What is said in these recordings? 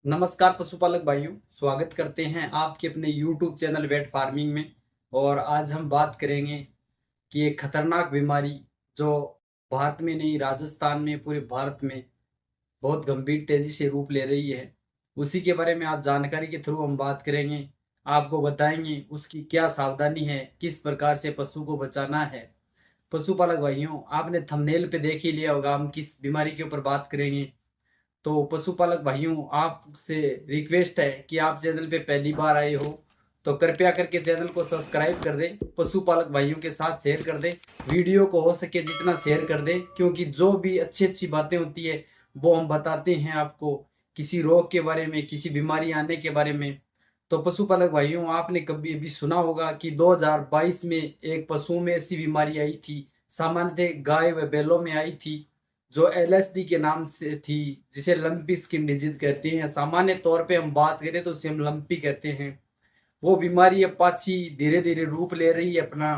नमस्कार पशुपालक भाइयों, स्वागत करते हैं आपके अपने YouTube चैनल वेट फार्मिंग में। और आज हम बात करेंगे कि एक खतरनाक बीमारी जो भारत में नहीं, राजस्थान में, पूरे भारत में बहुत गंभीर तेजी से रूप ले रही है। उसी के बारे में आज जानकारी के थ्रू हम बात करेंगे। आपको बताएंगे उसकी क्या सावधानी है, किस प्रकार से पशु को बचाना है। पशुपालक भाइयों, आपने थंबनेल पे देख ही लिया होगा हम किस बीमारी के ऊपर बात करेंगे। तो पशुपालक भाइयों, आपसे रिक्वेस्ट है कि आप चैनल पे पहली बार आए हो तो कृपया करके चैनल को सब्सक्राइब कर दें, पशुपालक भाइयों के साथ शेयर कर दें, वीडियो को हो सके जितना शेयर कर दें, क्योंकि जो भी अच्छी अच्छी बातें होती है वो हम बताते हैं आपको, किसी रोग के बारे में, किसी बीमारी आने के बारे में। तो पशुपालक भाइयों, आपने कभी भी सुना होगा कि 2022 में एक पशु में ऐसी बीमारी आई थी, सामान्यतः गाय व बैलों में आई थी, जो एलएसडी के नाम से थी, जिसे लंपी स्किन डिजीज कहते हैं। सामान्य तौर पे हम बात करें तो उसे हम लंपी कहते हैं। वो बीमारी अब पाछी धीरे धीरे रूप ले रही है अपना।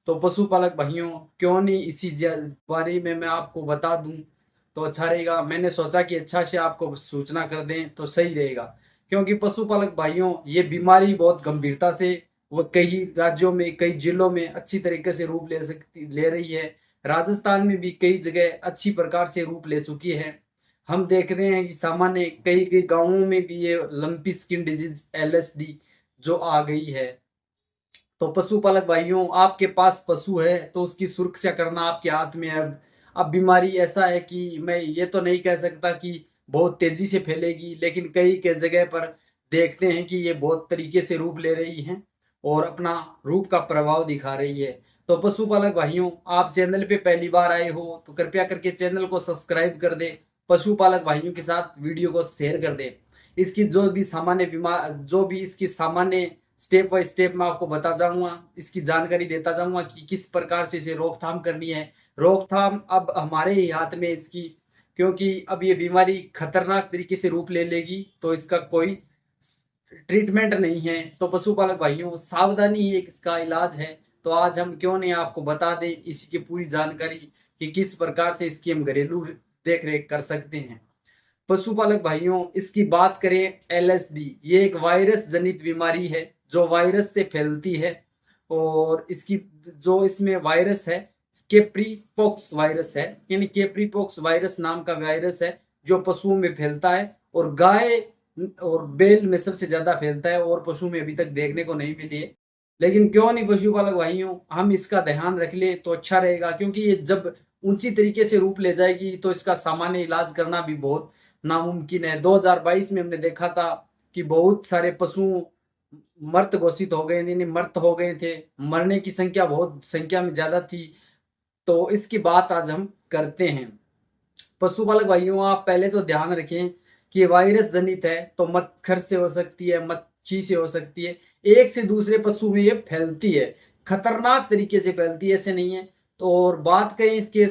तो पशुपालक भाइयों, क्यों नहीं इसी बारे में मैं आपको बता दूं तो अच्छा रहेगा। मैंने सोचा कि अच्छा से आपको सूचना कर दें तो सही रहेगा, क्योंकि पशुपालक भाइयों, ये बीमारी बहुत गंभीरता से वो कई राज्यों में, कई जिलों में अच्छी तरीके से रूप ले रही है। राजस्थान में भी कई जगह अच्छी प्रकार से रूप ले चुकी है। हम देख रहे हैं कि सामान्य कई कई गांवों में भी ये लंपी स्किन डिजीज एलएसडी जो आ गई है। तो पशुपालक भाइयों, आपके पास पशु है तो उसकी सुरक्षा करना आपके हाथ में है। अब बीमारी ऐसा है कि मैं ये तो नहीं कह सकता कि बहुत तेजी से फैलेगी, लेकिन कई कई जगह पर देखते हैं कि ये बहुत तरीके से रूप ले रही है और अपना रूप का प्रभाव दिखा रही है। तो पशुपालक भाइयों, आप चैनल पे पहली बार आए हो तो कृपया करके चैनल को सब्सक्राइब कर दे, पशुपालक भाइयों के साथ वीडियो को शेयर कर दे। इसकी जो भी इसकी सामान्य स्टेप बाय स्टेप मैं आपको बता जाऊंगा, इसकी जानकारी देता जाऊंगा कि किस प्रकार से इसे रोकथाम करनी है। रोकथाम अब हमारे ही हाथ में है इसकी, क्योंकि अब ये बीमारी खतरनाक तरीके से रूप ले लेगी तो इसका कोई ट्रीटमेंट नहीं है। तो पशुपालक भाइयों, सावधानी ही एक इसका इलाज है। तो आज हम क्यों नहीं आपको बता दें इसी की पूरी जानकारी कि किस प्रकार से इसकी हम घरेलू देख रेख कर सकते हैं। पशुपालक भाइयों, इसकी बात करें, एलएसडी ये एक वायरस जनित बीमारी है जो वायरस से फैलती है। और इसकी जो इसमें वायरस है, केप्रीपॉक्स वायरस है, यानी केप्रीपॉक्स वायरस नाम का वायरस है जो पशुओं में फैलता है और गाय और बैल में सबसे ज्यादा फैलता है, और पशु में अभी तक देखने को नहीं मिली है। लेकिन क्यों नहीं पशुपालक भाइयों, हम इसका ध्यान रख ले तो अच्छा रहेगा, क्योंकि ये जब ऊंची तरीके से रूप ले जाएगी तो इसका सामान्य इलाज करना भी बहुत नामुमकिन है। 2022 में हमने देखा था कि बहुत सारे पशु मृत घोषित हो गए, यानी मृत हो गए थे, मरने की संख्या बहुत संख्या में ज्यादा थी। तो इसकी बात आज हम करते हैं। पशुपालक भाइयों, आप पहले तो ध्यान रखें कि ये वायरस जनित है, तो मच्छर से हो सकती है, मक्खी से हो सकती है, एक से दूसरे पशु में ये फैलती है, खतरनाक तरीके से फैलती है, ऐसे नहीं है। तो और बात करें इसके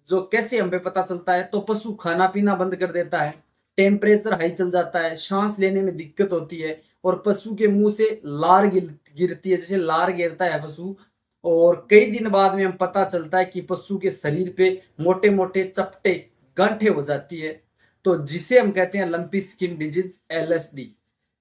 जो कैसे हमें पता चलता है, तो पशु खाना पीना बंद कर देता है, टेम्परेचर हाई चल जाता है, सांस लेने में दिक्कत होती है, और पशु के मुंह से लार गिरती है, जैसे लार गिरता है पशु। और कई दिन बाद में हम पता चलता है कि पशु के शरीर पे मोटे मोटे चपटे गांठे हो जाती है, तो जिसे हम कहते हैं लंपी स्किन डिजीज एलएसडी।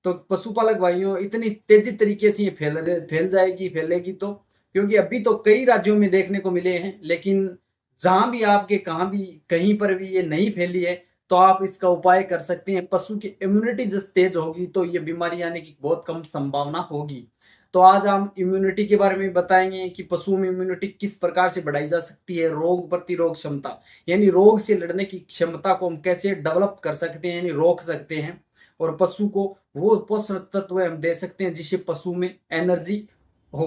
तो पशुपालक भाइयों, इतनी तेजी तरीके से ये फैलेगी तो, क्योंकि अभी तो कई राज्यों में देखने को मिले हैं, लेकिन जहां भी आपके कहीं भी कहीं पर भी ये नहीं फैली है तो आप इसका उपाय कर सकते हैं। पशु की इम्यूनिटी जब तेज होगी तो ये बीमारी आने की बहुत कम संभावना होगी। तो आज हम इम्यूनिटी के बारे में बताएंगे कि पशुओं में इम्यूनिटी किस प्रकार से बढ़ाई जा सकती है, रोग प्रतिरोग क्षमता, यानी रोग से लड़ने की क्षमता को हम कैसे डेवलप कर सकते हैं, यानी रोक सकते हैं, और पशु को वो पोषण तत्व हम दे सकते हैं जिससे पशु में एनर्जी हो।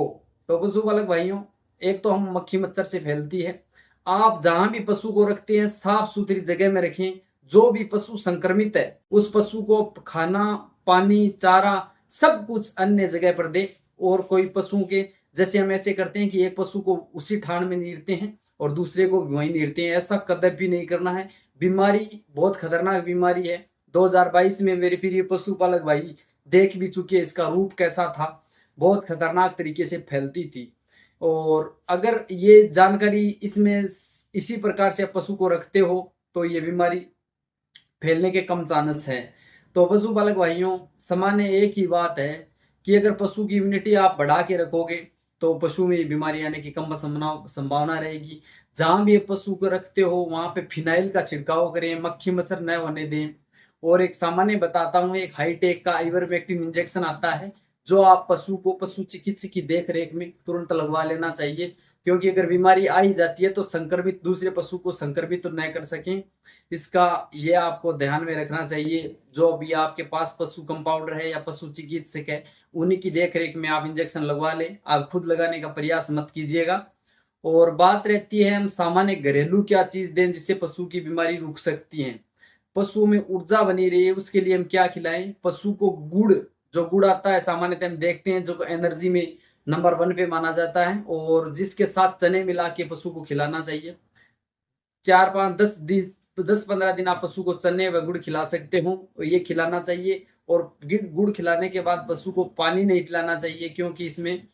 तो पशुपालक भाइयों, एक तो हम मक्खी मच्छर से फैलती है। आप जहां भी पशु को रखते हैं साफ सुथरी जगह में रखें। जो भी पशु संक्रमित है उस पशु को खाना, पानी, चारा सब कुछ अन्य जगह पर दे। और कोई पशु के जैसे हम ऐसे करते हैं कि एक पशु को उसी ठान में नीरते हैं और दूसरे को वहीं नीरते हैं, ऐसा कदापि नहीं करना है। बीमारी बहुत खतरनाक बीमारी है। 2022 में मेरे प्रिय पशुपालक भाई देख भी चुके इसका रूप कैसा था, बहुत खतरनाक तरीके से फैलती थी। और अगर ये जानकारी इसमें इसी प्रकार से आप पशु को रखते हो तो ये बीमारी फैलने के कम चांस है। तो पशुपालक भाइयों, सामान्य एक ही बात है कि अगर पशु की इम्यूनिटी आप बढ़ा के रखोगे तो पशु में बीमारी आने की कम संभावना रहेगी। जहां भी एक पशु को रखते हो वहां पे फिनाइल का छिड़काव करें, मक्खी मच्छर न होने दें। और एक सामान्य बताता हूँ, एक हाईटेक का आइवरमेक्टिन इंजेक्शन आता है जो आप पशु को पशु चिकित्सक की देख रेख में तुरंत लगवा लेना चाहिए, क्योंकि अगर बीमारी आ ही जाती है तो संक्रमित दूसरे पशु को संक्रमित तो न कर सकें। इसका ये आपको ध्यान में रखना चाहिए। जो भी आपके पास पशु कंपाउंडर है या पशु चिकित्सक है, उन्हीं की देख रेख में आप इंजेक्शन लगवा लें, आप खुद लगाने का प्रयास मत कीजिएगा। और बात रहती है हम सामान्य घरेलू क्या चीज दें जिससे पशु की बीमारी रुक सकती है, पशु में ऊर्जा बनी रही है, उसके लिए हम क्या खिलाएं। पशु को गुड़, जो गुड़ आता है सामान्यतः हम देखते हैं जो एनर्जी में नंबर 1 पे माना जाता है, और जिसके साथ चने मिला के पशु को खिलाना चाहिए। 4 5 10 दिन 10 15 दिन आप पशु को चने व गुड़ खिला सकते हो, ये खिलाना चाहिए। और गुड़ खिलाने के बाद पशु को पानी नहीं पिलाना चाहिए, क्योंकि इसमें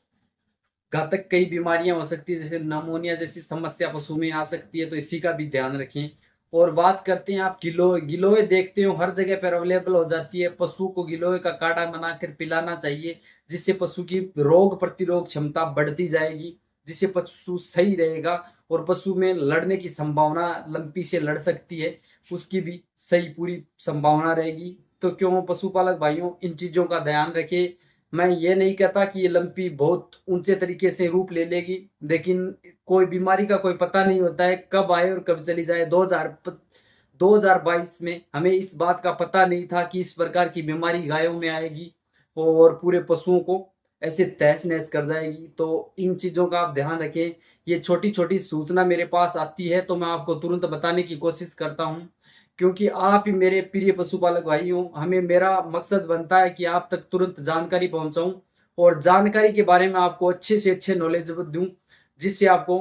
घातक कई बीमारियां हो सकती है, जैसे नमोनिया जैसी समस्या पशु में आ सकती है, तो इसी का भी ध्यान रखें। और बात करते हैं आप गिलोय, गिलोय देखते हो हर जगह पर अवेलेबल हो जाती है, पशु को गिलोय का काढ़ा बनाकर पिलाना चाहिए, जिससे पशु की रोग प्रतिरोध क्षमता बढ़ती जाएगी, जिससे पशु सही रहेगा और पशु में लड़ने की संभावना, लंपी से लड़ सकती है, उसकी भी सही पूरी संभावना रहेगी। तो क्यों पशुपालक भाइयों, इन चीजों का ध्यान रखें। मैं ये नहीं कहता कि ये लंपी बहुत ऊंचे तरीके से रूप ले लेगी, लेकिन कोई बीमारी का कोई पता नहीं होता है कब आए और कब चली जाए। 2022 में हमें इस बात का पता नहीं था कि इस प्रकार की बीमारी गायों में आएगी और पूरे पशुओं को ऐसे तहस नहस कर जाएगी। तो इन चीजों का आप ध्यान रखें। ये छोटी छोटी सूचना मेरे पास आती है तो मैं आपको तुरंत बताने की कोशिश करता हूँ, क्योंकि आप ही मेरे प्रिय पशुपालक भाई हो। हमें, मेरा मकसद बनता है कि आप तक तुरंत जानकारी पहुंचाऊं और जानकारी के बारे में आपको अच्छे से अच्छे नॉलेज दूं, जिससे आपको,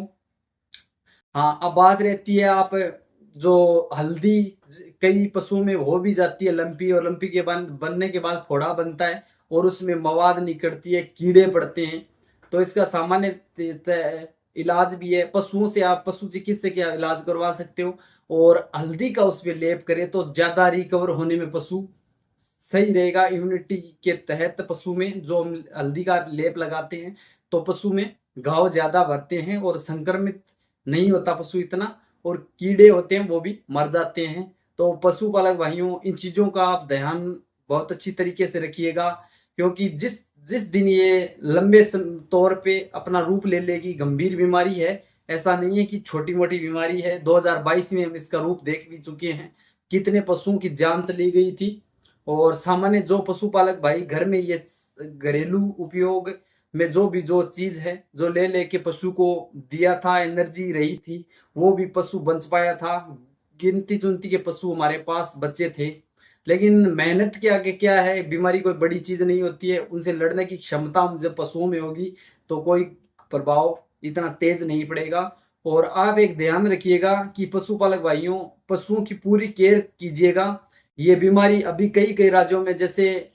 हाँ अब बात रहती है आप जो हल्दी कई पशुओं में हो भी जाती है लंपी, और लंपी के बनने के बाद फोड़ा बनता है और उसमें मवाद निकलती है, कीड़े पड़ते हैं। तो इसका सामान्य इलाज भी है, पशुओं से आप पशु चिकित्सक का इलाज करवा सकते हो, और हल्दी का उस पर लेप करें तो ज्यादा रिकवर होने में पशु सही रहेगा। इम्यूनिटी के तहत पशु में जो हम हल्दी का लेप लगाते हैं तो पशु में घाव ज्यादा भरते हैं और संक्रमित नहीं होता पशु इतना, और कीड़े होते हैं वो भी मर जाते हैं। तो पशुपालक भाइयों, इन चीजों का आप ध्यान बहुत अच्छी तरीके से रखिएगा, क्योंकि जिस जिस दिन ये लंबे तौर पे अपना रूप ले लेगी, गंभीर बीमारी है, ऐसा नहीं है कि छोटी मोटी बीमारी है। 2022 में हम इसका रूप देख भी चुके हैं, कितने पशुओं की जान चली गई थी। और सामान्य जो पशुपालक भाई घर में ये घरेलू उपयोग में जो भी जो चीज है जो ले लेके पशु को दिया था, एनर्जी रही थी, वो भी पशु बच पाया था। गिनती चुनती के पशु हमारे पास बच्चे थे, लेकिन मेहनत के आगे क्या है, बीमारी कोई बड़ी चीज नहीं होती है। उनसे लड़ने की क्षमता जब पशुओं में होगी तो कोई प्रभाव इतना तेज नहीं पड़ेगा। और आप एक ध्यान रखिएगा कि पशुपालक भाइयों, पशुओं की पूरी केयर कीजिएगा। ये बीमारी अभी कई कई राज्यों में, जैसे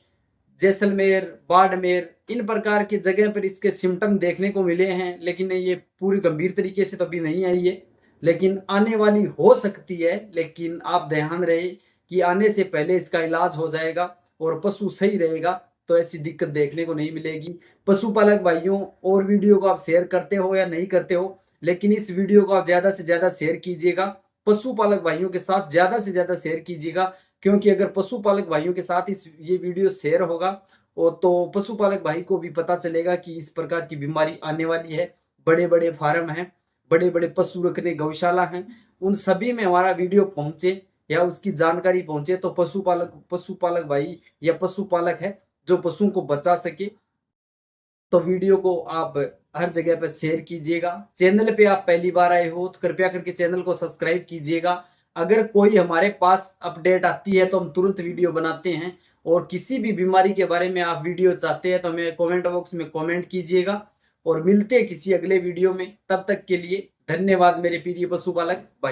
जैसलमेर, बाड़मेर, इन प्रकार की जगह पर इसके सिम्टम देखने को मिले हैं, लेकिन ये पूरी गंभीर तरीके से तो अभी नहीं आई है, लेकिन आने वाली हो सकती है। लेकिन आप ध्यान रहे कि आने से पहले इसका इलाज हो जाएगा और पशु सही रहेगा, तो ऐसी दिक्कत देखने को नहीं मिलेगी। पशुपालक भाइयों, और वीडियो को आप शेयर करते हो या नहीं करते हो, लेकिन इस वीडियो को आप ज्यादा से ज्यादा शेयर कीजिएगा, पशुपालक भाइयों के साथ ज्यादा से ज्यादा शेयर कीजिएगा। क्योंकि अगर पशुपालक भाइयों के साथ ये वीडियो शेयर होगा और तो पशुपालक भाई को भी पता चलेगा कि इस प्रकार की बीमारी आने वाली है। बड़े बड़े फार्म हैं, बड़े बड़े पशु रखने गौशाला हैं, उन सभी में हमारा वीडियो पहुंचे या उसकी जानकारी पहुंचे, तो पशुपालक भाई या पशुपालक है जो पशुओं को बचा सके, तो वीडियो को आप हर जगह पर शेयर कीजिएगा। चैनल पे आप पहली बार आए हो तो कृपया करके चैनल को सब्सक्राइब कीजिएगा। अगर कोई हमारे पास अपडेट आती है तो हम तुरंत वीडियो बनाते हैं, और किसी भी बीमारी के बारे में आप वीडियो चाहते हैं तो हमें कमेंट बॉक्स में कमेंट कीजिएगा। और मिलते हैं किसी अगले वीडियो में, तब तक के लिए धन्यवाद मेरे प्रिय पशुपालक भाई।